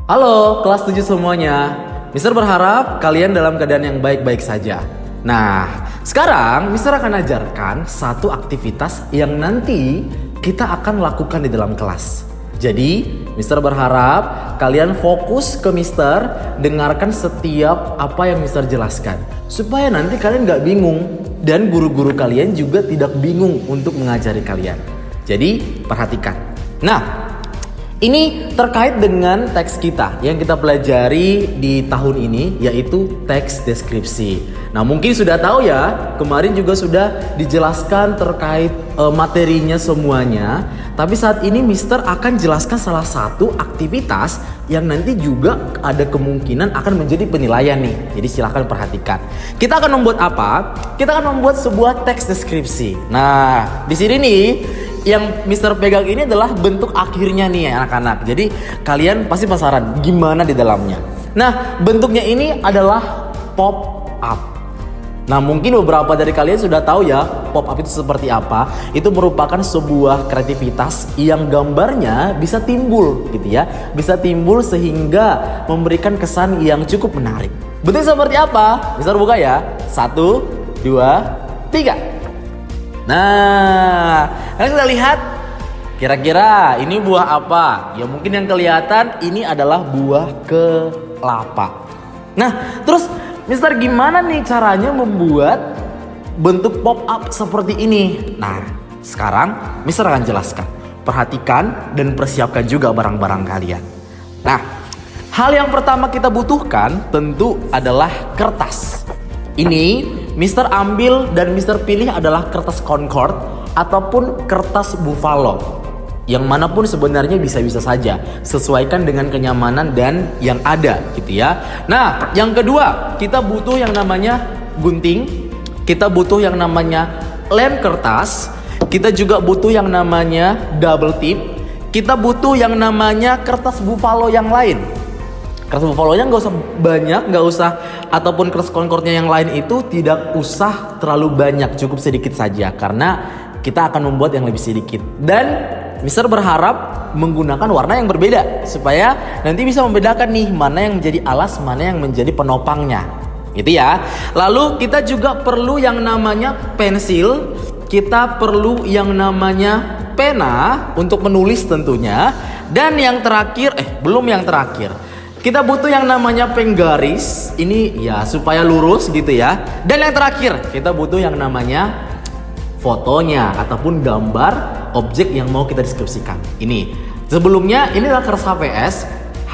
Halo kelas 7 semuanya. Mister berharap kalian dalam keadaan yang baik-baik saja. Nah, sekarang Mister akan ajarkan satu aktivitas yang nanti kita akan lakukan di dalam kelas. Jadi, Mister berharap kalian fokus ke Mister, dengarkan setiap apa yang Mister jelaskan. Supaya nanti kalian gak bingung dan guru-guru kalian juga tidak bingung untuk mengajari kalian. Jadi, perhatikan. Nah, ini terkait dengan teks kita yang kita pelajari di tahun ini, yaitu teks deskripsi. Nah, mungkin sudah tahu ya, kemarin juga sudah dijelaskan terkait materinya semuanya. Tapi saat ini Mister akan jelaskan salah satu aktivitas yang nanti juga ada kemungkinan akan menjadi penilaian nih. Jadi silahkan perhatikan. Kita akan membuat apa? Kita akan membuat sebuah teks deskripsi. Nah, di sini nih yang Mister pegang ini adalah bentuk akhirnya nih ya anak-anak. Jadi kalian pasti penasaran gimana di dalamnya. Nah, bentuknya ini adalah pop up. Nah, mungkin beberapa dari kalian sudah tahu ya pop up itu seperti apa. Itu merupakan sebuah kreativitas yang gambarnya bisa timbul gitu ya. Bisa timbul sehingga memberikan kesan yang cukup menarik. Bentuk seperti apa? Mister buka ya. 1, 2, 3. Nah, kalian sudah lihat? Kira-kira ini buah apa? Ya mungkin yang kelihatan ini adalah buah kelapa. Nah, terus Mister gimana nih caranya membuat bentuk pop up seperti ini? Nah, sekarang Mister akan jelaskan. Perhatikan dan persiapkan juga barang-barang kalian. Nah, hal yang pertama kita butuhkan tentu adalah kertas. Ini Mister ambil dan Mister pilih adalah kertas Concord ataupun kertas Buffalo. Yang manapun sebenarnya bisa-bisa saja, sesuaikan dengan kenyamanan dan yang ada gitu ya. Nah, yang kedua kita butuh yang namanya gunting, kita butuh yang namanya lem kertas, kita juga butuh yang namanya double tip, kita butuh yang namanya kertas Buffalo yang lain. Kertas Buffalo-nya nggak usah banyak, nggak usah, ataupun kertas Concordnya yang lain itu tidak usah terlalu banyak, cukup sedikit saja karena kita akan membuat yang lebih sedikit. Dan Mister berharap menggunakan warna yang berbeda supaya nanti bisa membedakan nih mana yang menjadi alas, mana yang menjadi penopangnya. Gitu ya. Lalu kita juga perlu yang namanya pensil, kita perlu yang namanya pena untuk menulis tentunya, dan yang terakhir belum yang terakhir. Kita butuh yang namanya penggaris, ini ya supaya lurus gitu ya. Dan yang terakhir, kita butuh yang namanya fotonya ataupun gambar objek yang mau kita deskripsikan. Ini sebelumnya ini adalah kertas HVS,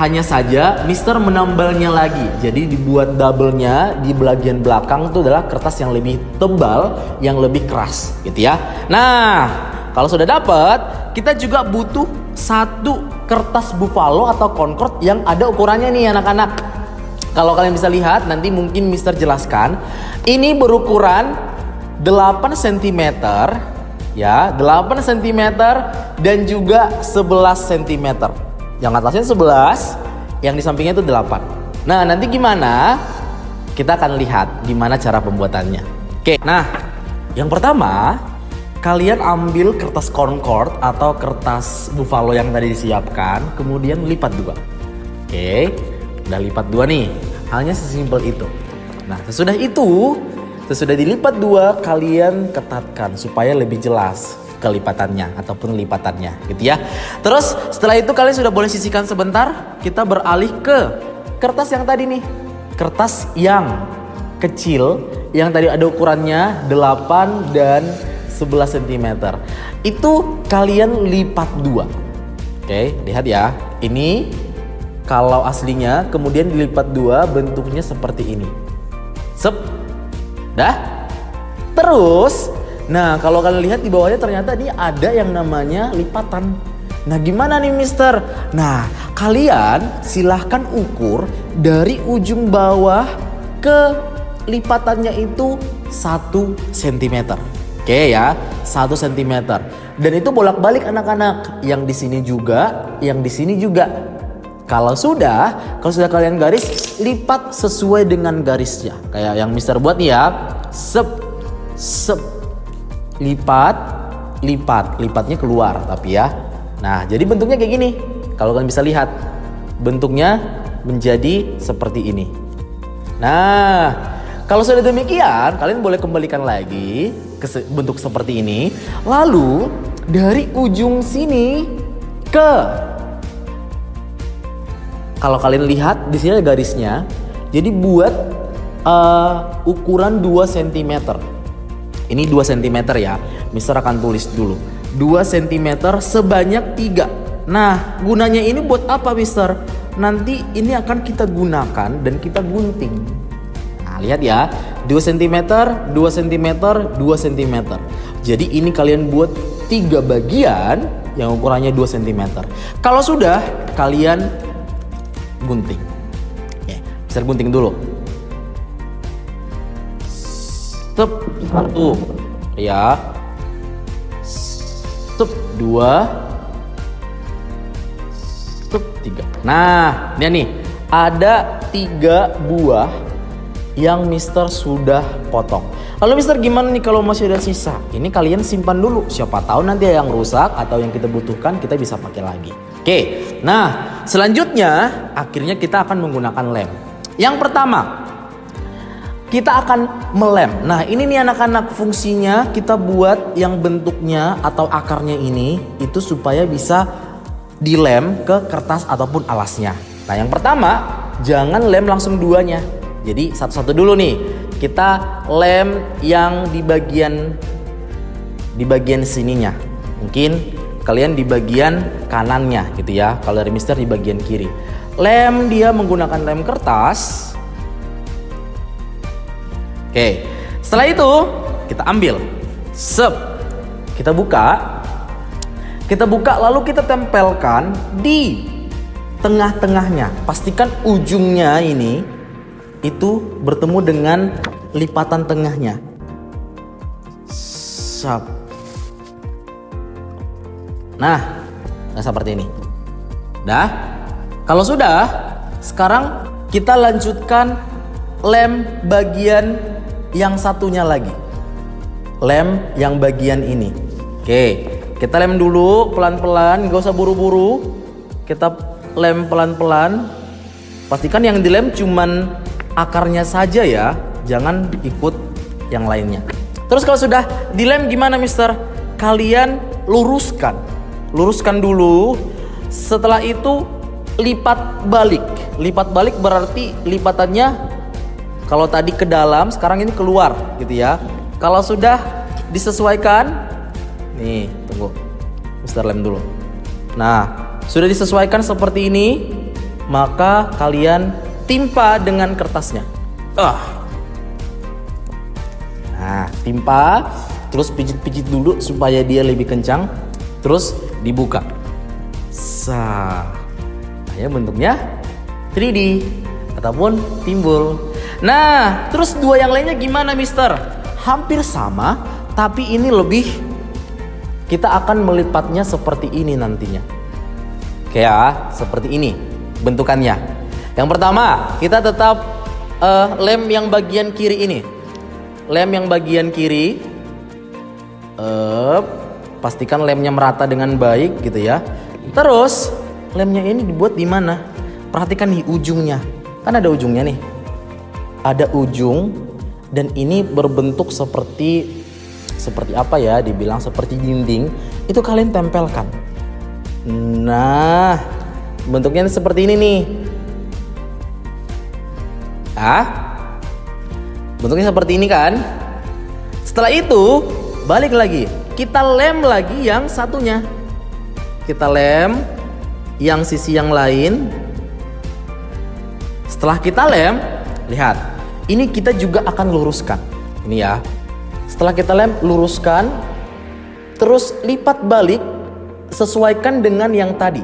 hanya saja Mister menambalnya lagi. Jadi dibuat double-nya di bagian belakang itu adalah kertas yang lebih tebal, yang lebih keras gitu ya. Nah, kalau sudah dapat, kita juga butuh satu kertas Buffalo atau Concord yang ada ukurannya nih anak-anak. Kalau kalian bisa lihat, nanti mungkin Mister jelaskan. Ini berukuran 8 cm ya, 8 cm dan juga 11 cm. Yang atasnya 11, yang di sampingnya itu 8. Nah, nanti gimana? Kita akan lihat gimana cara pembuatannya. Oke, nah yang pertama kalian ambil kertas Concord atau kertas Buffalo yang tadi disiapkan, kemudian lipat 2. Oke, udah lipat 2 nih. Hanya sesimpel itu. Nah, sesudah dilipat 2, kalian ketatkan supaya lebih jelas kelipatannya ataupun lipatannya gitu ya. Terus setelah itu kalian sudah boleh sisihkan sebentar. Kita beralih ke kertas yang tadi nih. Kertas yang kecil yang tadi ada ukurannya 8 dan 11 cm. Itu kalian lipat 2. Oke, lihat ya. Ini kalau aslinya kemudian dilipat 2 bentuknya seperti ini. Dah. Terus, nah kalau kalian lihat di bawahnya ternyata ini ada yang namanya lipatan. Nah, gimana nih Mister? Nah, kalian silahkan ukur dari ujung bawah ke lipatannya itu 1 cm. Oke ya, 1 cm. Dan itu bolak-balik anak-anak. Yang di sini juga, yang di sini juga. Kalau sudah kalian garis, lipat sesuai dengan garisnya. Kayak yang Mister buat nih ya. Lipat. Lipatnya keluar tapi ya. Nah, jadi bentuknya kayak gini. Kalau kalian bisa lihat. bentuknya menjadi seperti ini. Nah, kalau sudah demikian, kalian boleh kembalikan lagi ke bentuk seperti ini. Lalu dari ujung sini ke, kalau kalian lihat di sini ada garisnya. Jadi buat ukuran 2 cm. Ini 2 cm ya. Mister akan tulis dulu. 2 cm sebanyak 3. Nah, gunanya ini buat apa, Mister? Nanti ini akan kita gunakan dan kita gunting. Nah, lihat ya. 2 cm, 2 cm, 2 cm. Jadi ini kalian buat 3 bagian yang ukurannya 2 cm. Kalau sudah, kalian gunting. Oke, Mister gunting dulu. Step 1. Ya. Step 2. Step 3. Nah, ini nih. Ada 3 buah yang Mister sudah potong. Lalu Mister gimana nih kalau masih ada sisa? Ini kalian simpan dulu. Siapa tahu nanti yang rusak atau yang kita butuhkan kita bisa pakai lagi. Oke. Nah, selanjutnya akhirnya kita akan menggunakan lem. Yang pertama, kita akan melem. Nah, ini nih anak-anak, fungsinya kita buat yang bentuknya atau akarnya ini itu supaya bisa dilem ke kertas ataupun alasnya. Nah, yang pertama, jangan lem langsung duanya. Jadi satu-satu dulu nih. Kita lem yang di bagian sininya. Mungkin kalian di bagian kanannya gitu ya. Kalau dari Mister di bagian kiri. Lem dia menggunakan lem kertas. Oke, setelah itu kita ambil, kita buka lalu kita tempelkan di tengah-tengahnya. Pastikan ujungnya ini itu bertemu dengan lipatan tengahnya. Nah, seperti ini. Kalau sudah, sekarang kita lanjutkan lem bagian yang satunya lagi. Lem yang bagian ini. Oke, kita lem dulu pelan-pelan, gak usah buru-buru. Kita lem pelan-pelan. Pastikan yang dilem cuman akarnya saja ya, jangan ikut yang lainnya. Terus kalau sudah dilem gimana, Mister? Kalian luruskan. Luruskan dulu. Setelah itu lipat balik. Lipat balik berarti lipatannya kalau tadi ke dalam, sekarang ini keluar gitu ya. Kalau sudah disesuaikan, nih tunggu, Mister lem dulu. Nah, sudah disesuaikan seperti ini, maka kalian timpa dengan kertasnya. Nah, timpa, terus pijit-pijit dulu supaya dia lebih kencang, terus dibuka. Nah, ya bentuknya 3D ataupun timbul. Nah, terus dua yang lainnya gimana, Mister? Hampir sama, tapi ini lebih, kita akan melipatnya seperti ini nantinya. Oke ya, seperti ini bentukannya. Yang pertama, kita tetap lem yang bagian kiri ini. Lem yang bagian kiri. Pastikan lemnya merata dengan baik gitu ya. Terus, lemnya ini dibuat di mana? Perhatikan di ujungnya. Kan ada ujungnya nih. Ada ujung dan ini berbentuk seperti apa ya, dibilang seperti dinding. Itu kalian tempelkan. Nah, bentuknya seperti ini nih. Bentuknya seperti ini kan. Setelah itu balik lagi, kita lem lagi yang satunya. Kita lem yang sisi yang lain. Setelah kita lem, lihat. Ini kita juga akan luruskan. Ini ya. Setelah kita lem, luruskan. Terus lipat balik. Sesuaikan dengan yang tadi.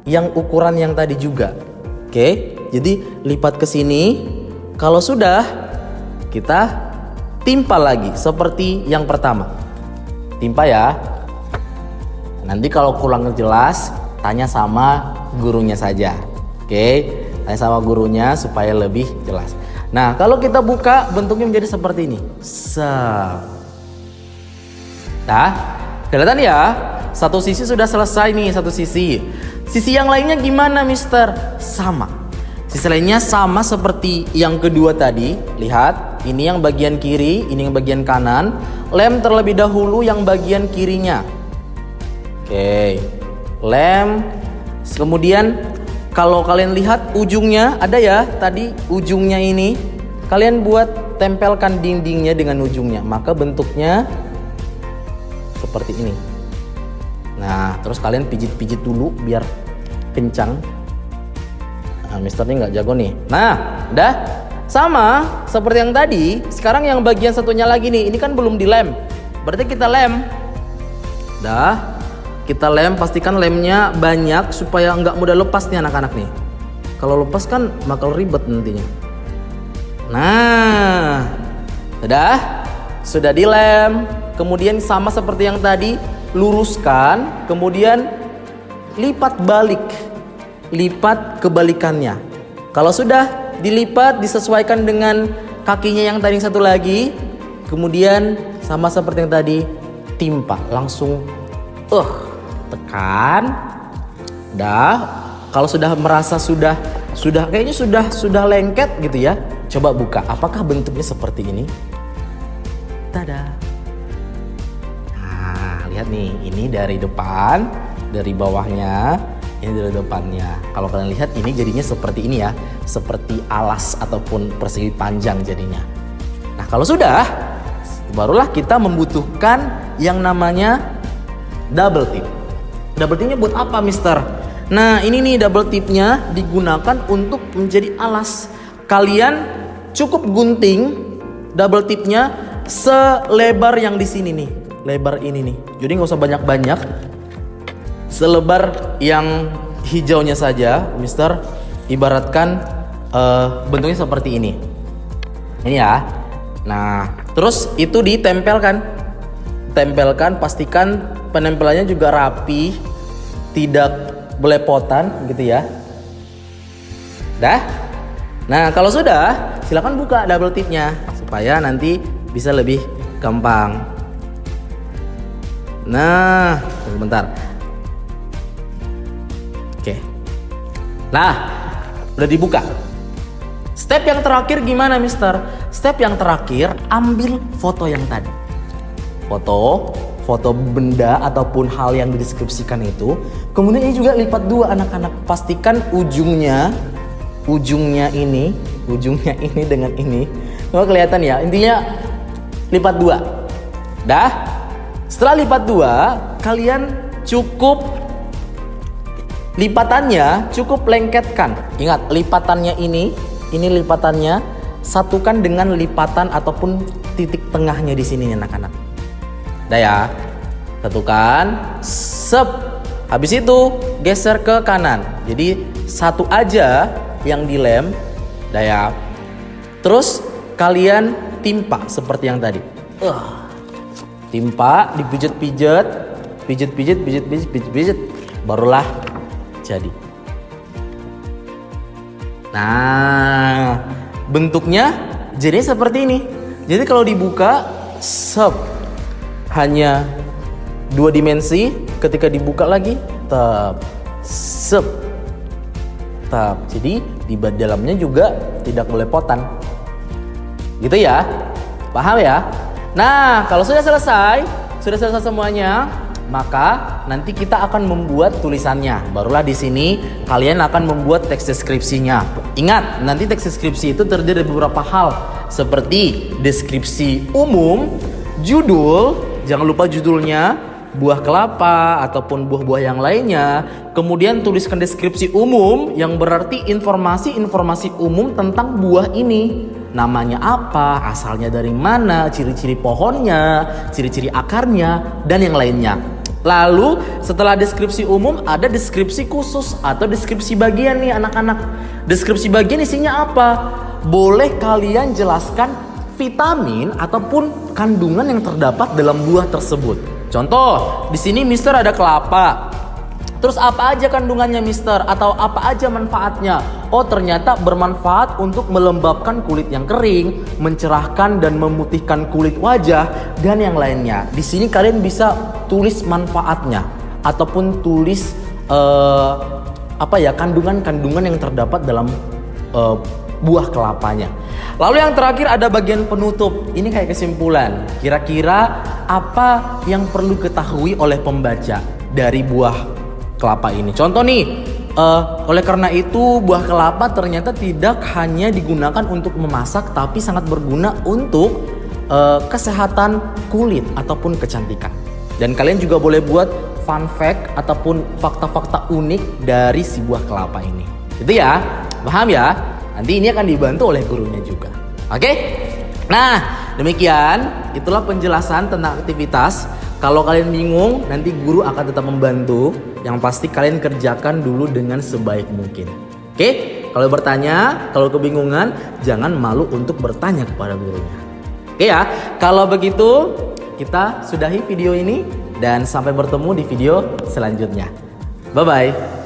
Yang ukuran yang tadi juga. Oke. Jadi lipat ke sini. Kalau sudah, kita timpa lagi. Seperti yang pertama. Timpa ya. Nanti kalau kurang jelas, tanya sama gurunya saja. Oke. Tanya sama gurunya supaya lebih jelas. Nah, kalau kita buka bentuknya menjadi seperti ini. Nah, kelihatan ya? Satu sisi sudah selesai nih, satu sisi. Sisi yang lainnya gimana, Mister? Sama. Sisi lainnya sama seperti yang kedua tadi. Lihat, ini yang bagian kiri, ini yang bagian kanan. Lem terlebih dahulu yang bagian kirinya. Oke. Lem. Kemudian kalau kalian lihat ujungnya ada ya, tadi ujungnya ini kalian buat tempelkan dindingnya dengan ujungnya, maka bentuknya seperti ini. Nah, terus kalian pijit-pijit dulu biar kencang. Nah, Mister ini nggak jago nih. Nah, udah sama seperti yang tadi. Sekarang yang bagian satunya lagi nih, ini kan belum dilem, berarti kita lem. Dah. Kita lem, pastikan lemnya banyak supaya nggak mudah lepas nih anak-anak nih. Kalau lepas kan bakal ribet nantinya. Nah, sudah dilem. Kemudian sama seperti yang tadi, luruskan, kemudian lipat balik, lipat kebalikannya. Kalau sudah dilipat, disesuaikan dengan kakinya yang tadi satu lagi, kemudian sama seperti yang tadi, timpa, langsung tekan. Kalau sudah merasa sudah kayaknya sudah lengket gitu ya, coba buka. Apakah bentuknya seperti ini? Tada. Nah, lihat nih, ini dari depan, dari bawahnya, ini dari depannya. Kalau kalian lihat ini jadinya seperti ini ya, seperti alas ataupun persegi panjang jadinya. Nah, kalau sudah, barulah kita membutuhkan yang namanya double tip. Double tipnya buat apa, Mister? Nah, ini nih double tipnya digunakan untuk menjadi alas. Kalian cukup gunting double tipnya selebar yang di sini nih, lebar ini nih. Jadi nggak usah banyak-banyak, selebar yang hijaunya saja, Mister. Ibaratkan bentuknya seperti ini. Ini ya. Nah, terus itu ditempelkan. Tempelkan, pastikan penempelannya juga rapi, tidak belepotan gitu ya. Dah. Nah, kalau sudah, silakan buka double tipnya supaya nanti bisa lebih gampang. Nah, sebentar. Oke. Nah, udah dibuka. Step yang terakhir gimana, Mister? Step yang terakhir, ambil foto yang tadi. Foto benda ataupun hal yang dideskripsikan itu. Kemudian ini juga lipat dua anak-anak. Pastikan ujungnya ini dengan ini. Oh, kelihatan ya. Intinya lipat dua. Dah. Setelah lipat dua, kalian cukup lipatannya cukup lengketkan. Ingat, lipatannya ini lipatannya satukan dengan lipatan ataupun titik tengahnya di sini anak-anak. Dah ya, satukan, sep. Habis itu geser ke kanan. Jadi satu aja yang dilem, dah ya. Terus kalian timpa seperti yang tadi. Timpa, dipijit-pijit, pijit, barulah jadi. Nah, bentuknya jadi seperti ini. Jadi kalau dibuka, sep. Hanya dua dimensi, ketika dibuka lagi tap. Jadi di dalamnya juga tidak belepotan. Gitu ya. Paham ya? Nah, kalau sudah selesai semuanya, maka nanti kita akan membuat tulisannya. Barulah di sini kalian akan membuat teks deskripsinya. Ingat, nanti teks deskripsi itu terdiri dari beberapa hal seperti deskripsi umum, judul. Jangan lupa judulnya, buah kelapa ataupun buah-buah yang lainnya. Kemudian tuliskan deskripsi umum yang berarti informasi-informasi umum tentang buah ini. Namanya apa, asalnya dari mana, ciri-ciri pohonnya, ciri-ciri akarnya, dan yang lainnya. Lalu setelah deskripsi umum ada deskripsi khusus atau deskripsi bagian nih anak-anak. Deskripsi bagian isinya apa? Boleh kalian jelaskan vitamin ataupun kandungan yang terdapat dalam buah tersebut. Contoh, di sini Mister ada kelapa. Terus apa aja kandungannya, Mister? Atau apa aja manfaatnya? Oh, ternyata bermanfaat untuk melembabkan kulit yang kering, mencerahkan dan memutihkan kulit wajah, dan yang lainnya. Di sini kalian bisa tulis manfaatnya ataupun tulis kandungan-kandungan yang terdapat dalam buah kelapanya. Lalu yang terakhir ada bagian penutup. Ini kayak kesimpulan. Kira-kira apa yang perlu ketahui oleh pembaca dari buah kelapa ini? Contoh nih, oleh karena itu buah kelapa ternyata tidak hanya digunakan untuk memasak, tapi sangat berguna untuk kesehatan kulit ataupun kecantikan. Dan kalian juga boleh buat fun fact ataupun fakta-fakta unik dari si buah kelapa ini. Itu ya, paham ya? Nanti ini akan dibantu oleh gurunya juga. Oke? Nah, demikian itulah penjelasan tentang aktivitas. Kalau kalian bingung, nanti guru akan tetap membantu. Yang pasti kalian kerjakan dulu dengan sebaik mungkin. Oke? Kalau bertanya, kalau kebingungan, jangan malu untuk bertanya kepada gurunya. Oke ya? Kalau begitu, kita sudahi video ini dan sampai bertemu di video selanjutnya. Bye-bye.